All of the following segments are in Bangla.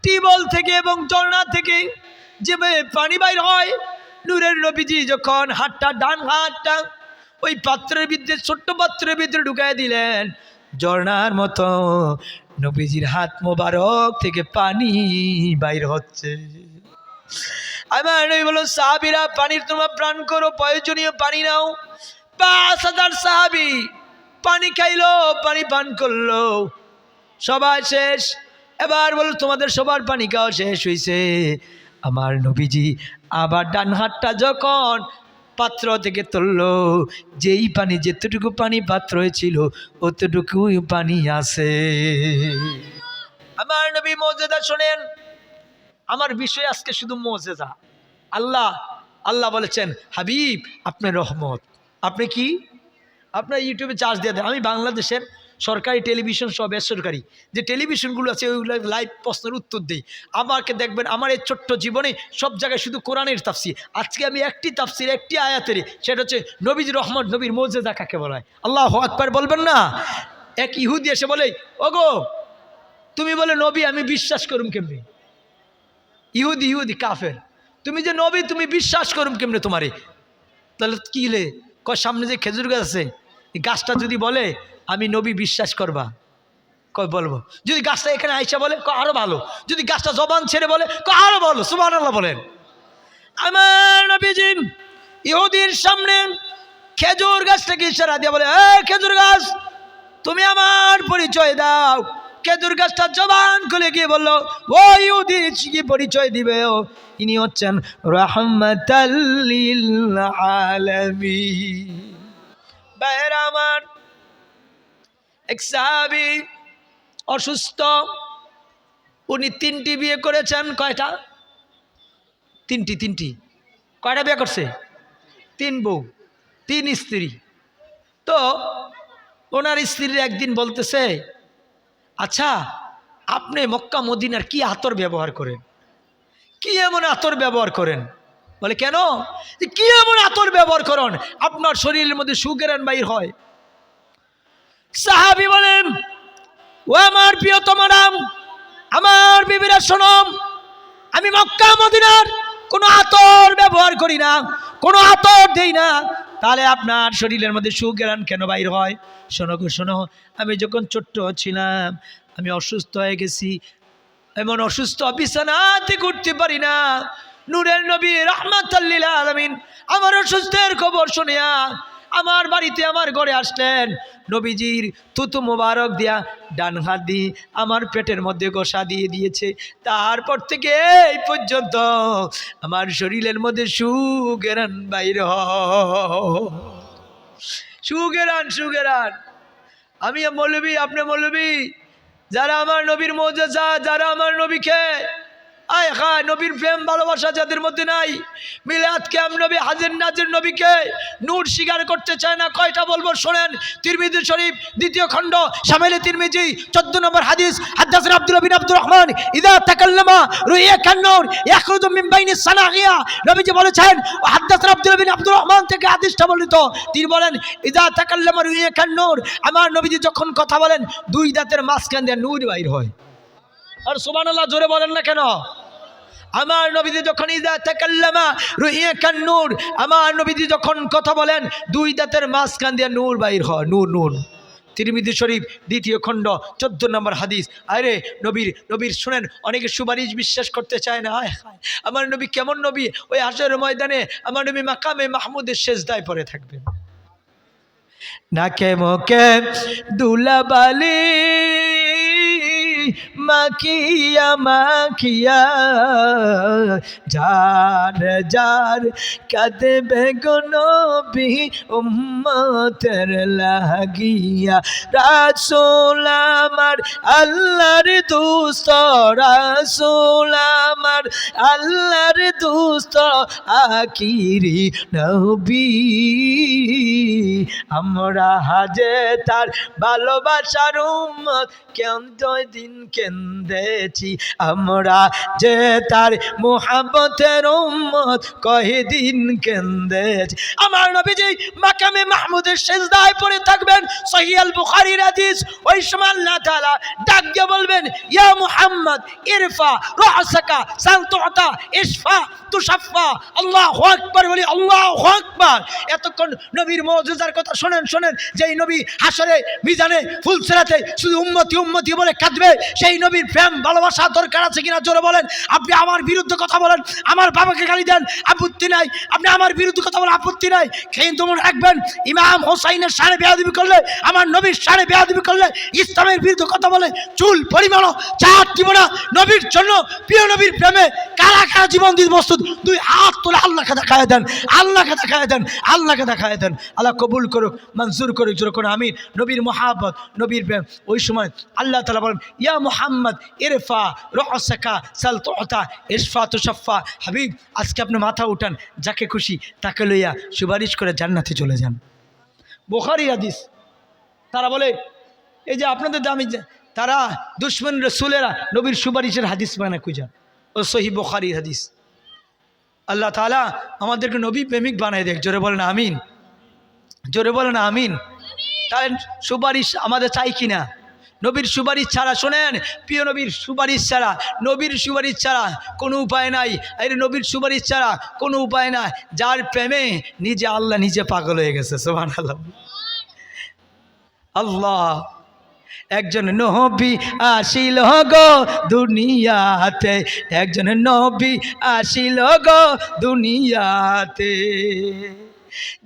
টিউবওয়েল থেকে এবং ঝর্ণা থেকে যেভাবে পানি বাইর হয়, নূরের নবীজি যখন হাতটা ডান হাতটা ওই পাত্রের ভিতরে, ছোট্ট পাত্রের ভিতরে ঢুকাই দিলেন, ঝর্ণার মতো নবীজির হাত মোবারক থেকে পানি বাইর হচ্ছে। আমার নবী বলল, সাহাবীরা পানির তোমরা প্রাণ করো, প্রয়োজনীয় পানি নাও। ৫,০০০ সাহাবী পানি খাইলো, পানি পান করলো, সবাই শেষ। এবার বল, তোমাদের সবার পানি খাওয়া শেষ হয়েছে। আমার নবীজি আবার ডান হাতটা যখন পাত্র থেকে তুললো, যেই পানি, যেতটুকু পানি পাত্রে ছিল অতটুকুই পানি আছে। আমার নবী মুজিজা শোনেন, আমার বিষয় আজকে শুধু মুজিজা। আল্লাহ বলেছেন, হাবিব আপনি রহমত। আপনি কি? আপনার ইউটিউবে চার্জ দিয়ে দেন। আমি বাংলাদেশের সরকারি টেলিভিশন সব বেসরকারি যে টেলিভিশনগুলো আছে ওইগুলো লাইভ প্রশ্নের উত্তর দিই। আমাকে দেখবেন আমার এই ছোট্ট জীবনে সব জায়গায় শুধু কোরআনের তাফসির। আজকে আমি একটি তাফসির, একটি আয়াতেরই, সেটা হচ্ছে নবীর রহমত, নবীর মুজিজা কাকে বলা হয়। আল্লাহু আকবার বলবেন না? এক ইহুদি এসে বলে, ওগো তুমি বলে নবী, আমি বিশ্বাস করুম কেমনি? ইহুদি কাফের, তুমি যে নবী তুমি বিশ্বাস করুম কেমনে তোমারে? তাহলে কি হলে কয়, সামনে যে খেজুর গাছ আছে, এই গাছটা যদি বলে আমি নবী বিশ্বাস করবা, কয় বলবো। যদি গাছটা এখানে আইসা বলে, কয় আরো ভালো। যদি গাছটা জবান ছেড়ে বলে, কয় আরো ভালো। সুবহানাল্লাহ বলেন। আমার নবীজি ইহুদির সামনে খেজুর গাছটাকে ইশারা দিয়ে বলে, এই খেজুর গাছ তুমি আমার পরিচয় দাও। খেজুর গাছটা জবান খুলে গিয়ে বললো, ও ইহুদি কি পরিচয় দিবে? ও ইনি হচ্ছেন রাহমাতাল লিল আলামিন। ভাইরা আমার, এক সাহাবী অসুস্থ, উনি 3টি বিয়ে করেছেন। কয়টা? 3টি। কয়টা বিয়ে করছে? 3 বউ, 3 স্ত্রী। তো ওনার স্ত্রীর একদিন বলতেছে, আচ্ছা আপনি মক্কা মদিনার কি আতর ব্যবহার করেন? কি এমন আতর ব্যবহার করেন? বলে কেন? কি এমন আতর ব্যবহার করেন আপনার শরীরের মধ্যে সুগেরান বাইর হয়? সাহাবী বলেন, ও আমার প্রিয়তমারা, আমার বিবিরা শোনম, আমি মক্কা মদিনার কোনো আতর ব্যবহার করি না, কোনো আতর দেই না। তাহলে আপনার শরীরের মধ্যে সুগেরান কেন বাইর হয়? শোনো গো শোনো, আমি যখন ছোট্ট ছিলাম আমি অসুস্থ হয়ে গেছি, এমন অসুস্থ, বিছানাতে উঠতে পারি না। নূরের নবী রাহমাতাল লিল আলামিন আমার অসুস্থের খবর শুনিয়া আমার বাড়িতে, আমার ঘরে আসলেন। নবীজির থুতু মোবারক দিয়া ডান হাত দিয়ে আমার পেটের মধ্যে ঘষা দিয়ে দিয়েছে। তারপর থেকে এই পর্যন্ত আমার শরীরের মধ্যে সুগেরান বাইর হয়। সুগেরান। আমি মৌলবী, আপনি মৌলবী, যারা আমার নবীর মুজিজা, যারা আমার নবীকে আয় হায় নবীর প্রেম ভালোবাসা যাদের মধ্যে নাই, মিলাদ কেম নবী হাজির নাজির নবীকে নূর স্বীকার করতে চায় না, কয়টা বলবো শোনেন। তিরমিজি শরীফ 2য় খণ্ড শামিলে তিরমিজি 14 নম্বর হাদিস, হাদাসানা আব্দুল্লাহ বিন আব্দুর রহমান ইযা তাকাল্লামা রুইয়া কান্নুর ইয়াখরুজু মিন বাইনিস সানাগিয়া। নবীজি বলেছেন, হাদাসানা আব্দুল্লাহ বিন আব্দুর রহমান থেকে হাদিসটা বর্ণিত। তিনি বলেন, ইযা তাকাল্লামা রুইয়া কান্নুর, আমার নবীজি যখন কথা বলেন 2 দাঁতের মাঝখান দিয়ে নূর বাইর হয়। আর সুবহানাল্লাহ জোরে বলেন না কেন? আমার নবীজি যখন ইযা তাকাল্লামা রুইয়া কান্নুর, আমার নবীজি যখন কথা বলেন 2 দাঁতের মাঝখান দিয়ে নূর বাইর হয়। নূর। তিরমিজি শরীফ 2য় খণ্ড 14 নম্বর হাদিস। আরে নবীর শুনেন, অনেকে সুপারিশ বিশ্বাস করতে চায় না। আমার নবী কেমন নবী? ওই হাশরের ময়দানে আমার নবী মাকামে মাহমুদের সেজদায় পড়ে থাকবেন, নাকে মুখে দুলাবালি মাখিয়া যার কাঁদবে গো নবী উম্মতের লাগিয়া। রাসূল আমার আল্লাহর দোস্ত, রাসূল আমার আমার আল্লাহর দোস্ত আখিরি নবী। আমরা হাজে তার ভালোবাসার উম্মত দিন কেন্দেছি, আমরা যে তার মুহাব্বতের উম্মত কয়দিন কেন্দেছি। আমার নবীজি মাকামে মাহমুদের সিজদায় পড়ে থাকবেন, সহিহ আল বুখারীর হাদিস। ওই সময় আল্লাহ তাআলা ডাক দিয়ে বলবেন, ইয়া মুহাম্মদ ইরফা রাসাকা সাল তুতা ইশফা তুশাফা। আল্লাহু আকবার বলি, আল্লাহু আকবার। এতক্ষণ নবীর মুজিজার কথা শুনেন শুনেন। যেই নবী হাসরে মিজানে ফুলসিরাতে শুধু উম্মতি উম্মতি বলে কাঁদবে, সেই নবীর প্রেম ভালোবাসা দরকার আছে কিনা জোরে বলেন। আপনি আমার বিরুদ্ধে কথা বলেন, আমার বাবাকে গালি দেন, আপত্তি নাই। আপনি আমার বিরুদ্ধে কথা বলেন, আপত্তি নাই। কিন্তু মনে রাখবেন, ইমাম হোসাইনের শানে বেয়াদবি করলে, আমার নবীর শানে বেয়াদবি করলে, ইসলামের বিরুদ্ধে কথা বলে, চুল পরিমাণও চাট দিব না। নবীর জন্য, প্রিয় নবীর প্রেমে কারা কারা জীবন দিতে প্রস্তুত, দুই হাত তুলে আল্লাহকে দেখায় দেন, আল্লাহকে দেখায় দেন, আল্লাহকে দেখায় দেন। আল্লাহ কবুল করুক, মঞ্জুর করুক, জোরে করুন আমিন। নবীর মহাব্বত, নবীর প্রেম। ওই সময় আল্লাহ তাআলা বলেন, ইয়া মুহাম্মদ ইরফা রাসাকা সাল তুতা ইশফা তুশাফা। হাবিব, আজকে আপনি মাথা উঠান, যাকে খুশি তাকে লইয়া সুপারিশ করে জান্নাতে চলে যান। বুখারী হাদিস। তারা বলে, এই যে আপনাদের দামি, তারা দুশমন রাসূলেরা নবীর সুপারিশের হাদিস বানায় খুঁজা। ও সহিহ বুখারীর হাদিস। আল্লাহ তাআলা আমাদেরকে নবী প্রেমিক বানায় দেখ, জোরে বলেন আমিন, জোরে বলেন আমিন। তাহলে সুপারিশ আমাদের চাই কিনা? নবীর সুপারিশ ছাড়া, শোনেন প্রিয়, নবীর সুপারিশ ছাড়া, নবীর সুপারিশ ছাড়া কোনো উপায় নাই। এই নবীর সুপারিশ ছাড়া কোনো উপায় নাই। যার প্রেমে নিজে আল্লাহ নিজে পাগল হয়ে গেছে, সুবহানাল্লাহ। আল্লাহ, একজন নবী আসিল গো দুনিয়াতে, একজন নবী আসিল গো দুনিয়াতে,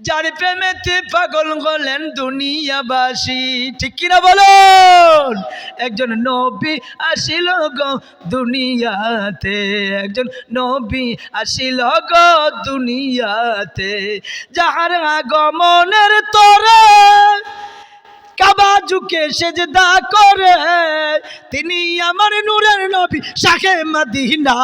যার প্রেমেতে পাগল হলেন দুনিয়াবাসী। ঠিক কিনা বলুন? একজন নবী আসিল গো দুনিয়াতে, একজন নবী আসিল গো দুনিয়াতে, যাহার আগমনের তরে কাবা ঝুঁকে সেজদা করে, তিনি আমার নূরের নবী শাহে মদিনা,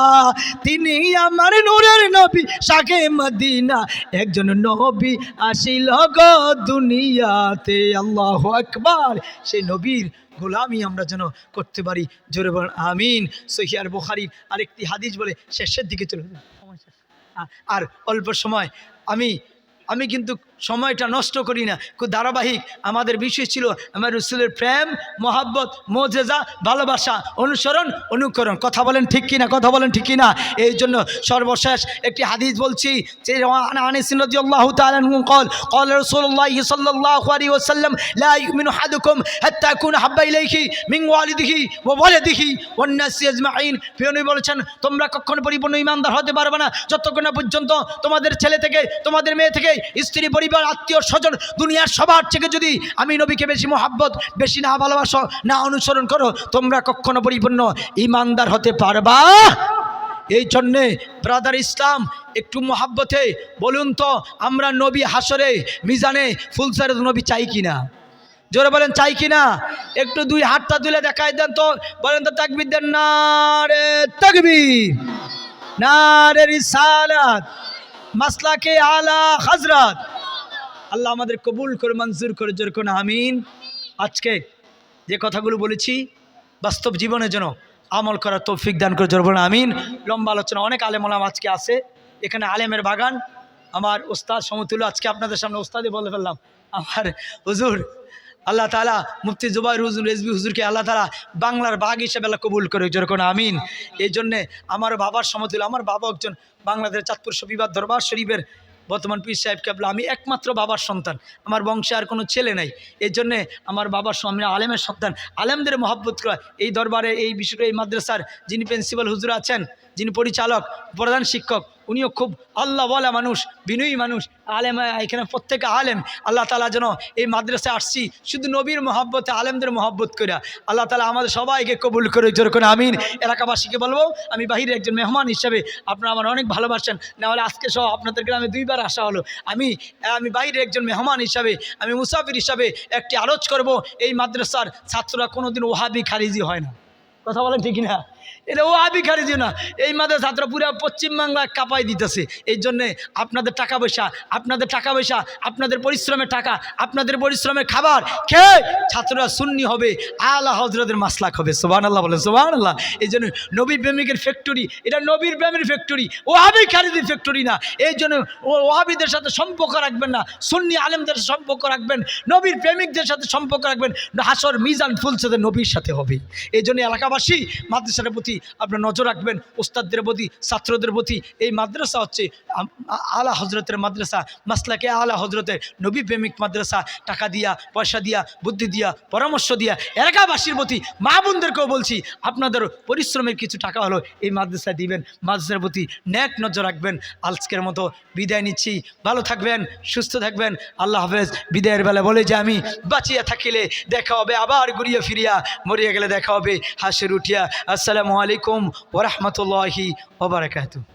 তিনি আমার নূরের নবী শাহে মদিনা, একজন নবী আসিল গো দুনিয়াতে। আল্লাহু আকবার। সেই নবীর গোলামি আমরা যেন করতে পারি, জোরে বলেন আমিন। সহিহ আল বুখারীর আরেকটি হাদিস বলে, শেষের দিকে চলে আর অল্প সময়, আমি কিন্তু সময়টা নষ্ট করি না, খুব ধারাবাহিক। আমাদের বিষয় ছিল আমার রাসূলের প্রেম, মহাব্বত, মুজিজা, ভালোবাসা, অনুসরণ, অনুকরণ। কথা বলেন ঠিক কিনা, কথা বলেন ঠিক কিনা। এই জন্য সর্বশেষ একটি হাদিস বলছি, যে আনাস রাদিয়াল্লাহু তাআলা আনহু قال قال رسول الله صلى الله عليه وسلم لا يؤمن احدكم حتى يكون احب اليه من والده وولده والناس اجمعين। নবী বলেছেন, তোমরা কখনো পরিপূর্ণ ঈমানদার হতে পারবে না যতক্ষণ না পর্যন্ত তোমাদের ছেলে থেকে, তোমাদের মেয়ে থেকে, স্ত্রী, পরিবার, আত্মীয় স্বজন, দুনিয়ার সবার থেকে যদি আমি নবীকে বেশি মহাব্বত, বেশি না ভালোবাসো, না অনুসরণ করো, তোমরা কখনো পরিপূর্ণ ঈমানদার হতে পারবা। এই জন্যে ব্রাদার ইসলাম, একটু মহাব্বতে বলুন তো, আমরা নবী হাসরে মিজানে ফুলসিরাত নবী চাই কিনা? জোরে বলেন চাই কিনা? একটু দুই হাতটা তুলে দেখাই দেন তো, বলেন তো তাকবীর দেন। নারে তাকবীর, নারে রিসালাত, মাসলাকে আলা হযরত। আল্লাহ আমাদের কবুল করে, মঞ্জুর করে, জোরে কোন আমিন। আজকে যে কথাগুলো বলেছি বাস্তব জীবনের জন্য আমল করার তৌফিক দান করে, জোরে বলেন আমিন। লম্বা আলোচনা, অনেক আলেম ওলামা আজকে আছে এখানে, আলেমের বাগান। আমার ওস্তাদ সমতুল্য, আজকে আপনাদের সামনে ওস্তাদই বলে ফেললাম, আমার হুজুর আল্লাহ তাআলা মুফতি জুবাইর হুজুর রেজভী হুজুরকে আল্লাহ তাআলা বাংলার বাঘ হিসেবে আল্লাহ কবুল করে, জোরে কোন আমিন। এই জন্যে আমার বাবার সমতুল্য, আমার বাবা একজন বাংলাদেশের চাঁদপুর শফিবাদ দরবার শরীফের বর্তমান পীর সাহেব কেবলা। আমি একমাত্র বাবার সন্তান, আমার বংশে আর কোনো ছেলে নাই। এই জন্যে আমার বাবার সামনে আলেমের সন্তান, আলেমদের মহব্বত করা। এই দরবারে, এই বিষয়ে, এই মাদ্রাসার যিনি প্রিন্সিপাল হুজুর আছেন, যিনি পরিচালক, প্রধান শিক্ষক, উনিও খুব আল্লাহ ওয়ালা মানুষ, বিনয়ী মানুষ, আলেম। এখানে প্রত্যেকে আলেম। আল্লাহ তাআলা যেন এই মাদ্রাসায় আসছি শুধু নবীর মহব্বতে, আলেমদের মহব্বত করে। আল্লাহ তাআলা আমাদের সবাইকে কবুল করে, জোরে করে আমিন। এলাকাবাসীকে বলবো, আমি বাহিরে একজন মেহমান হিসাবে, আপনারা আমার অনেক ভালোবাসেন, না হলে আজকে সহ আপনাদের গ্রামে দুইবার আসা হলো। আমি বাইরে একজন মেহমান হিসাবে, আমি মুসাফির হিসাবে একটি আরজ করব, এই মাদ্রাসার ছাত্ররা কোনোদিন ওহাবি খারিজি হয় না। কথা বলেন ঠিক না? এটা ও আবি খারিজি না, এই মাদ্রাসা ছাত্র পুরো পশ্চিমবাংলা কাঁপাই দিতেছে। এই জন্যে আপনাদের টাকা পয়সা, আপনাদের পরিশ্রমের টাকা, আপনাদের পরিশ্রমের খাবার খেয়ে ছাত্ররা সুন্নি হবে, আলা হজরতের মাসলাক হবে। সুবহানাল্লাহ বলেন, সুবহানাল্লাহ। এই জন্য নবী প্রেমিকের ফ্যাক্টরি, এটা নবীর প্রেমের ফ্যাক্টরি, ও আবি খারিজির ফ্যাক্টরি না। এই জন্য ওয়াহাবিদের সাথে সম্পর্ক রাখবেন না, সুন্নি আলেমদের সাথে সম্পর্ক রাখবেন, নবীর প্রেমিকদের সাথে সম্পর্ক রাখবেন। হাসর মিজান ফুলসেদের নবীর সাথে হবে। এই জন্য এলাকাবাসী মাদ্রাসার প্রতি আপনার নজর রাখবেন, ওস্তাদদের প্রতি, ছাত্রদের প্রতি। এই মাদ্রাসা হচ্ছে আলা হজরতের মাদ্রাসা, মাসলাকে আলা হজরতের নবী প্রেমিক মাদ্রাসা। টাকা দিয়া, পয়সা দিয়া, বুদ্ধি দিয়া, পরামর্শ দিয়া এলাকাবাসীর প্রতি, মা বোনদেরকেও বলছি, আপনাদের পরিশ্রমের কিছু টাকা হলো এই মাদ্রাসায় দিবেন। মাদ্রাসার প্রতি ন্যাক নজর রাখবেন। আজকের মতো বিদায় নিচ্ছি। ভালো থাকবেন, সুস্থ থাকবেন। আল্লাহ হাফেজ। বিদায়ের বেলা বলে যে আমি বাঁচিয়া থাকিলে দেখা হবে আবার ঘুরিয়া ফিরিয়া, মরিয়া গেলে দেখা হবে হাসির উঠিয়া। আসসালামু আলাইকুম ওয়া রাহমাতুল্লাহি ওয়া বারাকাতুহু।